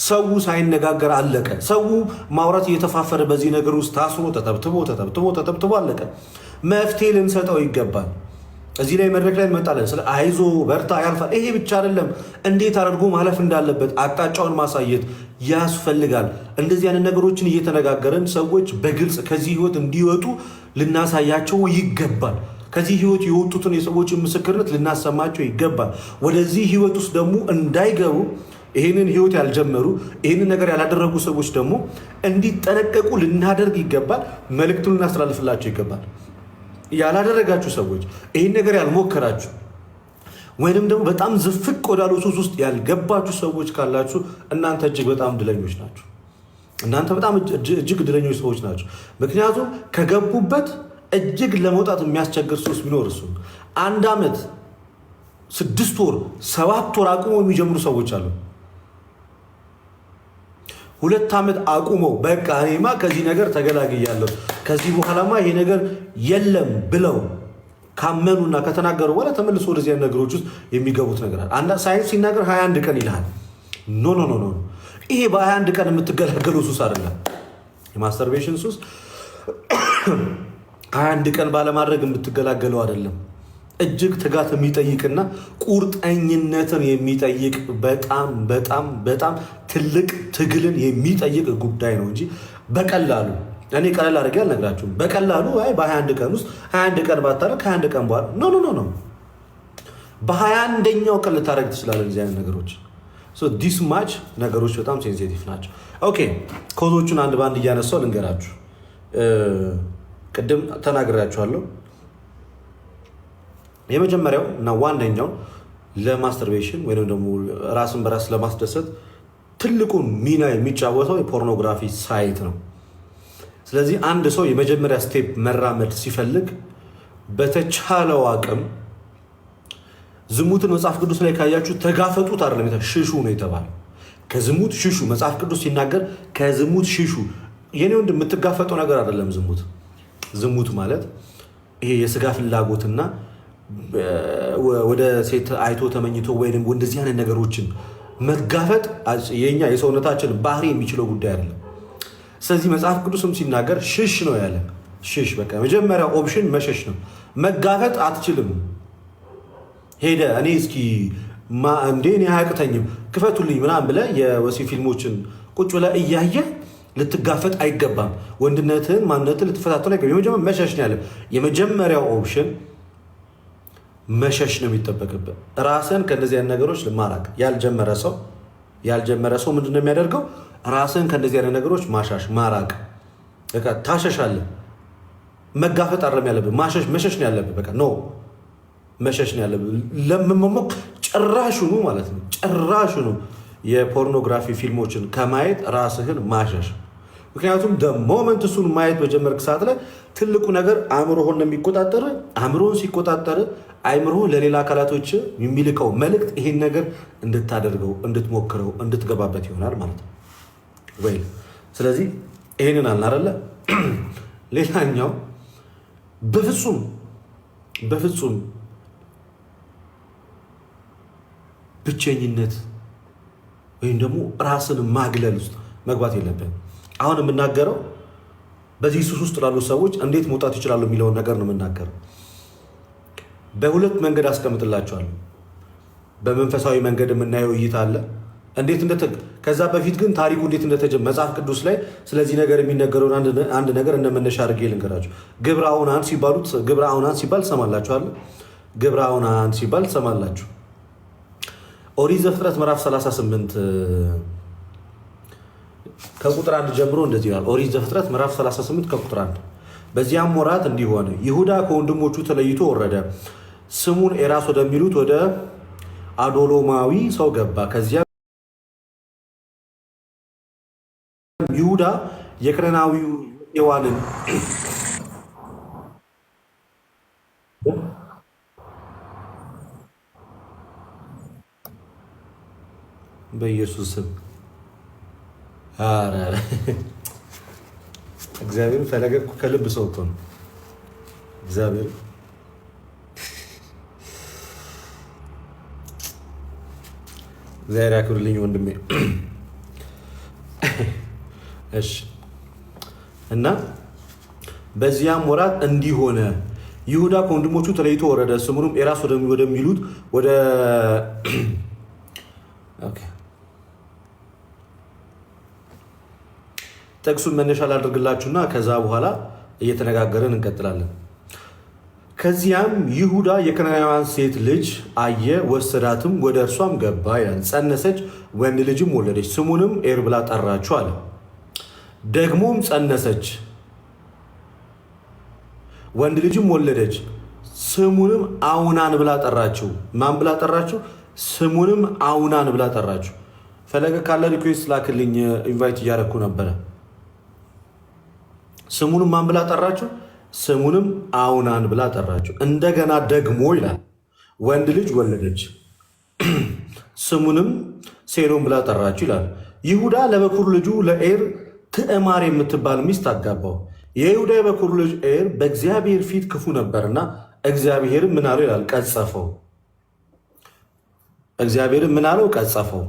ሰው ሳይነጋገር አለቀ። ሰው ማውራት እየተፋፈረ በዚህ ነገር ውስጥ ታስሮ ተጠብጥቦ አለቀ። መፍትሄ ልንሰጠው ይገባል። እዚህ ላይ መድረክ ላይ እንመጣለን። ስለ አይዞ በርታ ያልፋል። ይሄ ብቻ አይደለም፣ እንዴት አድርጎ ማለፍ እንዳለበት አቅጣጫውን ማሳየት ያስፈልጋል። እንደዚህ አይነት ነገሮችን እየተነጋገረን ሰዎች በግልጽ ከዚህ ህይወት እንዲወጡ ልናሳያቸው ይገባል። ከዚህ ህይወት የወጡትን የሰዎችን ምስክርነት ልናሰማቸው ይገባል። ወደዚህ ህይወት ውስጥ ደግሞ እንዳይገቡ ይህንን ህይወት ያልጀመሩ ይህንን ነገር ያላደረጉ ሰዎች ደግሞ እንዲጠነቀቁ ልናደርግ ይገባል። መልእክቱን ልናስተላልፍላቸው ይገባል። ያላደረጋችሁ ሰዎች፣ ይህን ነገር ያልሞከራችሁ ወይንም ደግሞ በጣም ዝፍቅ ወዳሉ ሱስ ውስጥ ያልገባችሁ ሰዎች ካላችሁ እናንተ እጅግ በጣም እድለኞች ናቸው። እናንተ በጣም እጅግ እድለኞች ሰዎች ናቸው። ምክንያቱም ከገቡበት እጅግ ለመውጣት የሚያስቸግር ሱስ ቢኖር እሱ 1 ዓመት 6 ወር 7 ወር አቁመው የሚጀምሩ ሰዎች አሉ። 2 ዓመት አቁመው በቃ እኔማ ከዚህ ነገር ተገላግያለሁ ከዚህ በኋላማ ይሄ ነገር የለም ብለው ካመኑና ከተናገሩ በኋላ ተመልሶ ወደዚህ ነገሮች ውስጥ የሚገቡት ነገር አለ። አንድ ሳይንስ ሲናገር 21 ቀን ይልሃል። ኖ ይሄ በ21 ቀን የምትገላገለው ሱስ አይደለም። የማስተርቤሽን ሱስ 21 ቀን ባለማድረግ የምትገላገለው አይደለም። እጅግ ትጋት የሚጠይቅና ቁርጠኝነትን የሚጠይቅ በጣም ትልቅ ትግልን የሚጠይቅ ጉዳይ ነው እንጂ በቀላሉ እኔ ቀለል አድርጌ አልነግራችሁም። በቀላሉ በ21 ቀን ውስጥ 21 ቀን ባታረግ ከ21 ቀን በኋላ ኖ በ21ኛው ቀን ልታደረግ ትችላለህ። እዚህ አይነት ነገሮች ዲስ ማች ነገሮች በጣም ሴንሲቲቭ ናቸው። ኦኬ ኮዞቹን አንድ በአንድ እያነሳው ልንገራችሁ። ቅድም ተናግራችኋለሁ። የመጀመሪያው እና ዋነኛው ለማስተርቤሽን ወይም ደግሞ ራስን በራስ ለማስደሰት ትልቁን ሚና የሚጫወተው የፖርኖግራፊ ሳይት ነው። ስለዚህ አንድ ሰው የመጀመሪያ ስቴፕ መራመድ ሲፈልግ በተቻለው አቅም ዝሙትን መጽሐፍ ቅዱስ ላይ ካያችሁ ተጋፈጡት አይደለም፣ ሽሹ ነው የተባለው። ከዝሙት ሽሹ። መጽሐፍ ቅዱስ ሲናገር ከዝሙት ሽሹ። የኔ ወንድ የምትጋፈጠው ነገር አይደለም ዝሙት ማለት ይሄ የስጋ ፍላጎትና ወደ ሴት አይቶ ተመኝቶ ወይም እንደዚህ አይነት ነገሮችን መጋፈጥ የኛ የሰውነታችን ባህሪ የሚችለው ጉዳይ አይደለም። ስለዚህ መጽሐፍ ቅዱስም ሲናገር ሽሽ ነው ያለ። ሽሽ በቃ መጀመሪያ ኦፕሽን መሸሽ ነው። መጋፈጥ አትችልም። ሄደ እኔ እስኪ እንዴ እኔ አያቅተኝም ክፈቱልኝ ምናምን ብለህ የወሲብ ፊልሞችን ቁጭ ብለህ እያየህ ልትጋፈጥ አይገባም። ወንድነትን ማንነትን ልትፈታተን አይገባም። የመጀመሪያ መሸሽ ነው ያለ። የመጀመሪያው ኦፕሽን መሸሽ ነው የሚጠበቅበት። ራስን ከእንደዚህ አይነት ነገሮች ማራቅ። ያልጀመረ ሰው ምንድን ነው የሚያደርገው? ራስን ከእንደዚህ አይነት ነገሮች ማራቅ። በቃ ታሸሻለህ። መጋፈጥ አይደለም ያለብህ፣ መሸሽ ነው ያለብህ። በቃ ኖ መሸሽ ነው ያለብህ። ለምመሞክ ጭራሹኑ ማለት ነው ጭራሹኑ የፖርኖግራፊ ፊልሞችን ከማየት ራስህን ማሸሽ። ምክንያቱም ሞመንት እሱን ማየት በጀመርክ ሰዓት ላይ ትልቁ ነገር አእምሮህን ነው የሚቆጣጠር። አእምሮህን ሲቆጣጠር አእምሮህ ለሌላ አካላቶች የሚልከው መልእክት ይሄን ነገር እንድታደርገው፣ እንድትሞክረው፣ እንድትገባበት ይሆናል ማለት ነው ወይ? ስለዚህ ይሄንን አልናረለ። ሌላኛው በፍጹም ብቸኝነት ወይም ደግሞ ራስን ማግለል ውስጥ መግባት የለብን። አሁን የምናገረው በዚህ ሱስ ውስጥ ላሉ ሰዎች እንዴት መውጣት ይችላሉ የሚለውን ነገር ነው የምናገረው። በሁለት መንገድ አስቀምጥላቸዋለሁ። በመንፈሳዊ መንገድ የምናየው እይታ አለ። ከዛ በፊት ግን ታሪኩ እንዴት እንደተጀመረ መጽሐፍ ቅዱስ ላይ ስለዚህ ነገር የሚነገረውን አንድ ነገር እንደመነሻ አድርጌ ልንገራችሁ። ግብረ አውናን ሲባል ሰማላችኋል። ግብረ አውናን ሲባል ሰማላችሁ። ኦሪት ዘፍጥረት ምዕራፍ 38 ከቁጥር 1 ጀምሮ እንደዚህ ይላል። ኦሪት ዘፍጥረት ምዕራፍ 38 ከቁጥር 1 በዚያም ወራት እንዲህ ሆነ፣ ይሁዳ ከወንድሞቹ ተለይቶ ወረደ፣ ስሙን ኤራስ ወደሚሉት ወደ አዶሎማዊ ሰው ገባ። ከዚያ ይሁዳ የከነዓናዊው ሔዋንን በኢየሱስ ስም እግዚአብሔር ፈለገ ከልብ ሰው እኮ ነው። እግዚአብሔር ያክብርልኝ ወንድሜ። እሺ እና በዚያም ወራት እንዲህ ሆነ፣ ይሁዳ ከወንድሞቹ ተለይቶ ወረደ፣ ስሙንም ኤራስ ወደሚሉት ወደ ጥቅሱን መነሻ ላድርግላችሁና ከዛ በኋላ እየተነጋገርን እንቀጥላለን። ከዚያም ይሁዳ የከነዓናውያን ሴት ልጅ አየ፣ ወሰዳትም፣ ወደ እርሷም ገባ ይላል። ጸነሰች፣ ወንድ ልጅም ወለደች፣ ስሙንም ኤር ብላ ጠራችው አለ። ደግሞም ጸነሰች፣ ወንድ ልጅም ወለደች፣ ስሙንም አውናን ብላ ጠራችው። ማን ብላ ጠራችው? ስሙንም አውናን ብላ ጠራችው። ፈለገ ካለ ሪኩዌስት ላክልኝ፣ ኢንቫይት እያደረኩ ነበረ። ስሙንም ማን ብላ ጠራችው? ስሙንም አውናን ብላ ጠራችው። እንደገና ደግሞ ይላል ወንድ ልጅ ወለደች፣ ስሙንም ሴሎም ብላ ጠራችው ይላል። ይሁዳ ለበኩር ልጁ ለኤር ትዕማር የምትባል ሚስት አጋባው። የይሁዳ የበኩር ልጅ ኤር በእግዚአብሔር ፊት ክፉ ነበርና እግዚአብሔርም ምን አለው ይላል? ቀጸፈው። እግዚአብሔርም ምን አለው? ቀጸፈው።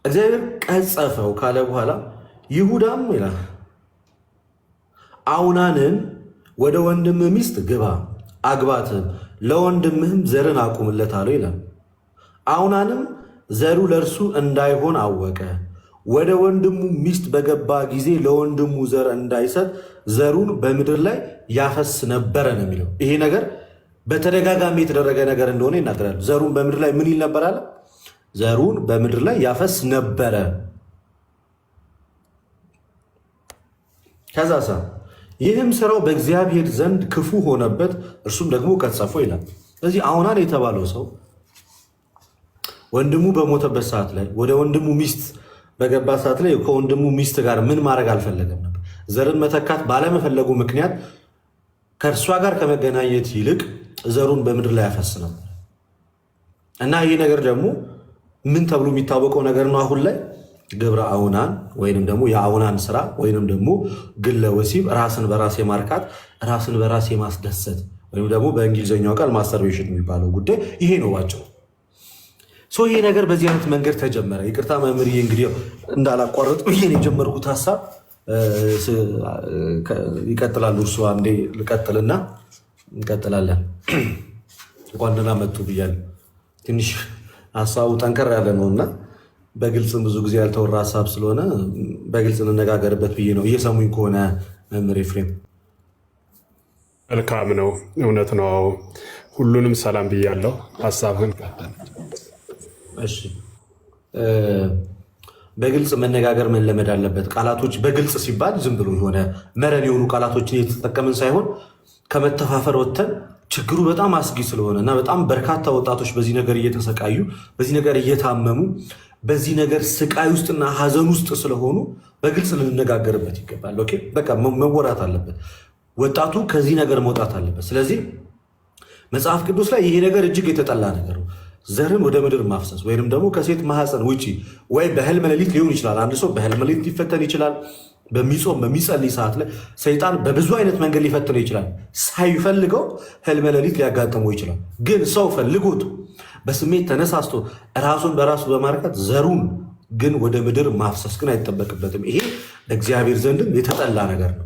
እግዚአብሔር ቀጸፈው ካለ በኋላ ይሁዳም ይላል አውናንን ወደ ወንድምህ ሚስት ግባ አግባትም፣ ለወንድምህም ዘርን አቁምለት አለው ይላል። አውናንም ዘሩ ለእርሱ እንዳይሆን አወቀ። ወደ ወንድሙ ሚስት በገባ ጊዜ ለወንድሙ ዘር እንዳይሰጥ ዘሩን በምድር ላይ ያፈስ ነበረ ነው የሚለው። ይሄ ነገር በተደጋጋሚ የተደረገ ነገር እንደሆነ ይናገራል። ዘሩን በምድር ላይ ምን ይል ነበር አለ? ዘሩን በምድር ላይ ያፈስ ነበረ። ከዛ ይህም ስራው በእግዚአብሔር ዘንድ ክፉ ሆነበት፣ እርሱም ደግሞ ቀጸፈው ይላል። ስለዚህ አውናን የተባለው ሰው ወንድሙ በሞተበት ሰዓት ላይ ወደ ወንድሙ ሚስት በገባ ሰዓት ላይ ከወንድሙ ሚስት ጋር ምን ማድረግ አልፈለገም ነበር። ዘርን መተካት ባለመፈለጉ ምክንያት ከእርሷ ጋር ከመገናኘት ይልቅ ዘሩን በምድር ላይ ያፈስ ነበር እና ይህ ነገር ደግሞ ምን ተብሎ የሚታወቀው ነገር ነው አሁን ላይ ግብረ አውናን ወይንም ደግሞ የአውናን ስራ ወይንም ደግሞ ግለ ወሲብ፣ ራስን በራስ የማርካት ራስን በራስ የማስደሰት ወይም ደግሞ በእንግሊዝኛው ቃል ማስተርቤሽን የሚባለው ጉዳይ ይሄ ነው ባጭሩ። ይሄ ነገር በዚህ አይነት መንገድ ተጀመረ። ይቅርታ መምህር እንግዲህ እንዳላቋረጥ ብዬ ነው የጀመርኩት ሀሳብ ይቀጥላሉ። እርሱ አንዴ ልቀጥልና እንቀጥላለን። እንኳን ደህና መጡ ብያለሁ። ትንሽ ሀሳቡ ጠንከር ያለ ነውና በግልጽም ብዙ ጊዜ ያልተወራ ሀሳብ ስለሆነ በግልጽ እንነጋገርበት ብዬ ነው። እየሰሙኝ ከሆነ መምህር ኤፍሬም? መልካም ነው፣ እውነት ነው። ሁሉንም ሰላም ብያለሁ። ሀሳብህን እሺ። በግልጽ መነጋገር መለመድ አለበት። ቃላቶች በግልጽ ሲባል ዝም ብሎ የሆነ መረን የሆኑ ቃላቶችን እየተጠቀምን ሳይሆን ከመተፋፈር ወጥተን ችግሩ በጣም አስጊ ስለሆነ እና በጣም በርካታ ወጣቶች በዚህ ነገር እየተሰቃዩ በዚህ ነገር እየታመሙ በዚህ ነገር ስቃይ ውስጥና ሀዘን ውስጥ ስለሆኑ በግልጽ ልንነጋገርበት ይገባል። ኦኬ በቃ መወራት አለበት። ወጣቱ ከዚህ ነገር መውጣት አለበት። ስለዚህ መጽሐፍ ቅዱስ ላይ ይሄ ነገር እጅግ የተጠላ ነገር ነው። ዘርን ወደ ምድር ማፍሰስ ወይንም ደግሞ ከሴት ማህፀን ውጪ ወይ በህልመ ሌሊት ሊሆን ይችላል። አንድ ሰው በህልመ ሌሊት ሊፈተን ይችላል። በሚጾም በሚጸልይ ሰዓት ላይ ሰይጣን በብዙ አይነት መንገድ ሊፈትነው ይችላል። ሳይፈልገው ህልመ ሌሊት ሊያጋጥመው ይችላል። ግን ሰው ፈልጎት በስሜት ተነሳስቶ ራሱን በራሱ በማርካት ዘሩን ግን ወደ ምድር ማፍሰስ ግን አይጠበቅበትም። ይሄ በእግዚአብሔር ዘንድም የተጠላ ነገር ነው።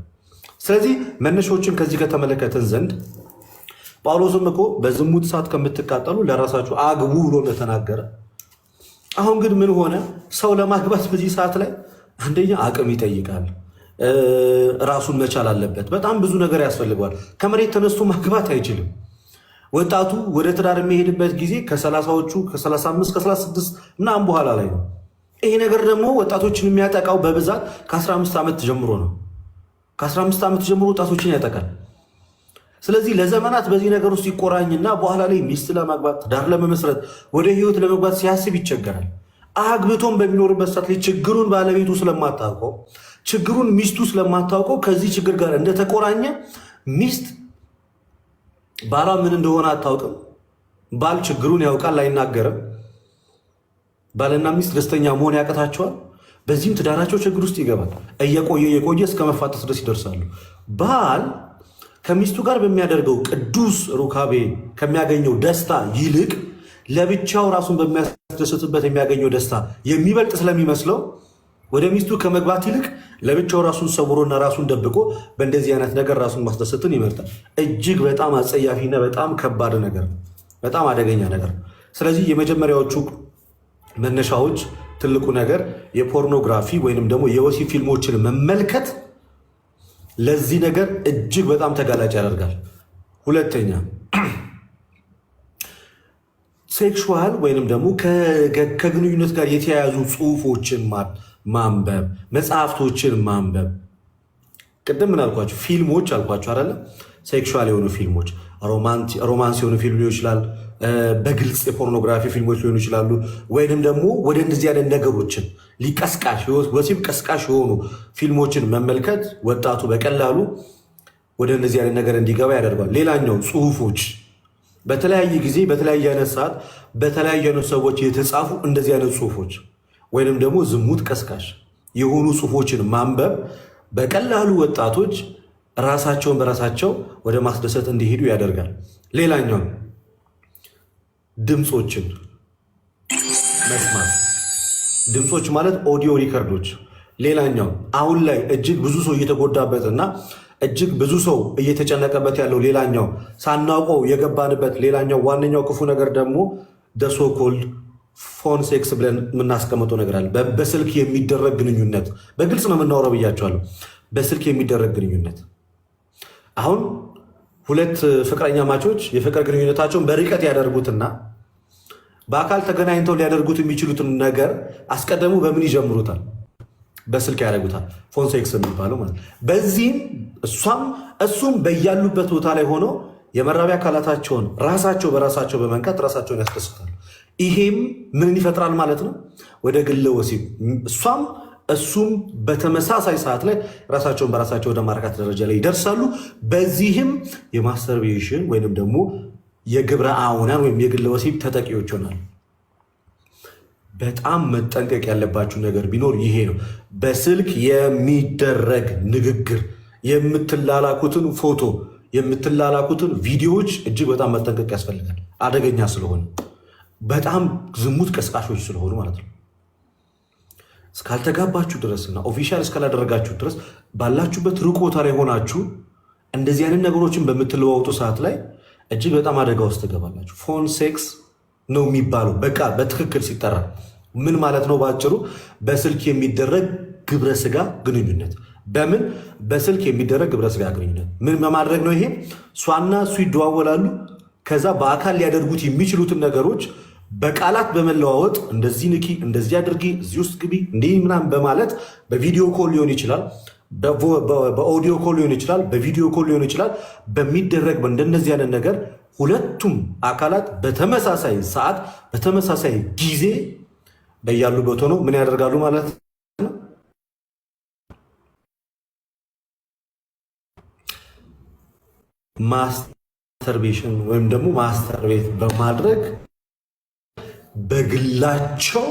ስለዚህ መነሾችን ከዚህ ከተመለከትን ዘንድ ጳውሎስም እኮ በዝሙት እሳት ከምትቃጠሉ ለራሳችሁ አግቡ ብሎ እንደተናገረ፣ አሁን ግን ምን ሆነ? ሰው ለማግባት በዚህ ሰዓት ላይ አንደኛ አቅም ይጠይቃል። ራሱን መቻል አለበት። በጣም ብዙ ነገር ያስፈልገዋል። ከመሬት ተነስቶ ማግባት አይችልም። ወጣቱ ወደ ትዳር የሚሄድበት ጊዜ ከ30ዎቹ ከ35 ከ36 ምናምን በኋላ ላይ ነው። ይሄ ነገር ደግሞ ወጣቶችን የሚያጠቃው በብዛት ከ15 ዓመት ጀምሮ ነው። ከ15 ዓመት ጀምሮ ወጣቶችን ያጠቃል። ስለዚህ ለዘመናት በዚህ ነገር ውስጥ ይቆራኝና በኋላ ላይ ሚስት ለማግባት ትዳር ለመመስረት ወደ ህይወት ለመግባት ሲያስብ ይቸገራል። አግብቶም በሚኖርበት ሰዓት ላይ ችግሩን ባለቤቱ ስለማታውቀው ችግሩን ሚስቱ ስለማታውቀው ከዚህ ችግር ጋር እንደተቆራኘ ሚስት ባሏ ምን እንደሆነ አታውቅም። ባል ችግሩን ያውቃል አይናገርም። ባልና ሚስት ደስተኛ መሆን ያቀታቸዋል። በዚህም ትዳራቸው ችግር ውስጥ ይገባል። እየቆየ እስከ መፋጠስ ድረስ ይደርሳሉ። ባል ከሚስቱ ጋር በሚያደርገው ቅዱስ ሩካቤ ከሚያገኘው ደስታ ይልቅ ለብቻው ራሱን በሚያስደስትበት የሚያገኘው ደስታ የሚበልጥ ስለሚመስለው ወደ ሚስቱ ከመግባት ይልቅ ለብቻው ራሱን ሰውሮና ራሱን ደብቆ በእንደዚህ አይነት ነገር ራሱን ማስደሰትን ይመርጣል። እጅግ በጣም አጸያፊና በጣም ከባድ ነገር ነው። በጣም አደገኛ ነገር ነው። ስለዚህ የመጀመሪያዎቹ መነሻዎች ትልቁ ነገር የፖርኖግራፊ ወይንም ደግሞ የወሲብ ፊልሞችን መመልከት ለዚህ ነገር እጅግ በጣም ተጋላጭ ያደርጋል። ሁለተኛ ሴክሹዋል ወይንም ደግሞ ከግንኙነት ጋር የተያያዙ ጽሁፎችን ማንበብ፣ መጽሐፍቶችን ማንበብ። ቅድም ምን አልኳቸው? ፊልሞች አልኳቸው አይደለ? ሴክሹዋል የሆኑ ፊልሞች፣ ሮማንስ የሆኑ ፊልም ሊሆን ይችላል፣ በግልጽ የፖርኖግራፊ ፊልሞች ሊሆኑ ይችላሉ። ወይንም ደግሞ ወደ እንደዚህ አይነት ነገሮችን ወሲብ ቀስቃሽ የሆኑ ፊልሞችን መመልከት ወጣቱ በቀላሉ ወደ እንደዚህ አይነት ነገር እንዲገባ ያደርጋል። ሌላኛው ጽሁፎች፣ በተለያየ ጊዜ በተለያየ አይነት ሰዓት በተለያዩ አይነት ሰዎች የተጻፉ እንደዚህ አይነት ጽሁፎች ወይንም ደግሞ ዝሙት ቀስቃሽ የሆኑ ጽሁፎችን ማንበብ በቀላሉ ወጣቶች ራሳቸውን በራሳቸው ወደ ማስደሰት እንዲሄዱ ያደርጋል። ሌላኛው ድምፆችን መስማት፣ ድምፆች ማለት ኦዲዮ ሪከርዶች። ሌላኛው አሁን ላይ እጅግ ብዙ ሰው እየተጎዳበትና እጅግ ብዙ ሰው እየተጨነቀበት ያለው ሌላኛው ሳናውቀው የገባንበት ሌላኛው ዋነኛው ክፉ ነገር ደግሞ ደሶኮልድ ፎን ሴክስ ብለን የምናስቀምጠው ነገር አለ። በስልክ የሚደረግ ግንኙነት፣ በግልጽ ነው የምናወራው ብያቸዋለሁ። በስልክ የሚደረግ ግንኙነት። አሁን ሁለት ፍቅረኛ ማቾች የፍቅር ግንኙነታቸውን በርቀት ያደርጉትና በአካል ተገናኝተው ሊያደርጉት የሚችሉትን ነገር አስቀደሙ በምን ይጀምሩታል? በስልክ ያደርጉታል። ፎን ሴክስ የሚባለው ማለት። በዚህም እሱም በያሉበት ቦታ ላይ ሆኖ የመራቢያ አካላታቸውን ራሳቸው በራሳቸው በመንካት ራሳቸውን ያስደስታሉ። ይሄም ምን ይፈጥራል ማለት ነው? ወደ ግለ ወሲብ እሱም በተመሳሳይ ሰዓት ላይ ራሳቸውን በራሳቸው ወደ ማርካት ደረጃ ላይ ይደርሳሉ። በዚህም የማስተርቤሽን ወይንም ደግሞ የግብረ አውናን ወይም የግለ ወሲብ ተጠቂዎች ይሆናሉ። በጣም መጠንቀቅ ያለባችሁ ነገር ቢኖር ይሄ ነው። በስልክ የሚደረግ ንግግር፣ የምትላላኩትን ፎቶ፣ የምትላላኩትን ቪዲዮዎች እጅግ በጣም መጠንቀቅ ያስፈልጋል። አደገኛ ስለሆነ በጣም ዝሙት ቀስቃሾች ስለሆኑ ማለት ነው። እስካልተጋባችሁ ድረስና ኦፊሻል እስካላደረጋችሁ ድረስ ባላችሁበት ሩቅ ቦታ ላይ ሆናችሁ እንደዚህ አይነት ነገሮችን በምትለዋውጡ ሰዓት ላይ እጅግ በጣም አደጋ ውስጥ ትገባላችሁ። ፎን ሴክስ ነው የሚባለው በቃ በትክክል ሲጠራ ምን ማለት ነው? በአጭሩ በስልክ የሚደረግ ግብረ ስጋ ግንኙነት። በምን በስልክ የሚደረግ ግብረ ስጋ ግንኙነት ምን በማድረግ ነው? ይሄ እሷና እሱ ይደዋወላሉ። ከዛ በአካል ሊያደርጉት የሚችሉትን ነገሮች በቃላት በመለዋወጥ እንደዚህ ንኪ፣ እንደዚህ አድርጊ፣ እዚህ ውስጥ ግቢ፣ እንዲህ ምናምን በማለት በቪዲዮ ኮል ሊሆን ይችላል፣ በኦዲዮ ኮል ሊሆን ይችላል፣ በቪዲዮ ኮል ሊሆን ይችላል። በሚደረግ እንደነዚህ አይነት ነገር ሁለቱም አካላት በተመሳሳይ ሰዓት በተመሳሳይ ጊዜ በያሉበት ሆነው ምን ያደርጋሉ ማለት ነው? ማስተርቤሽን ወይም ደግሞ ማስተርቤት በማድረግ በግላቸው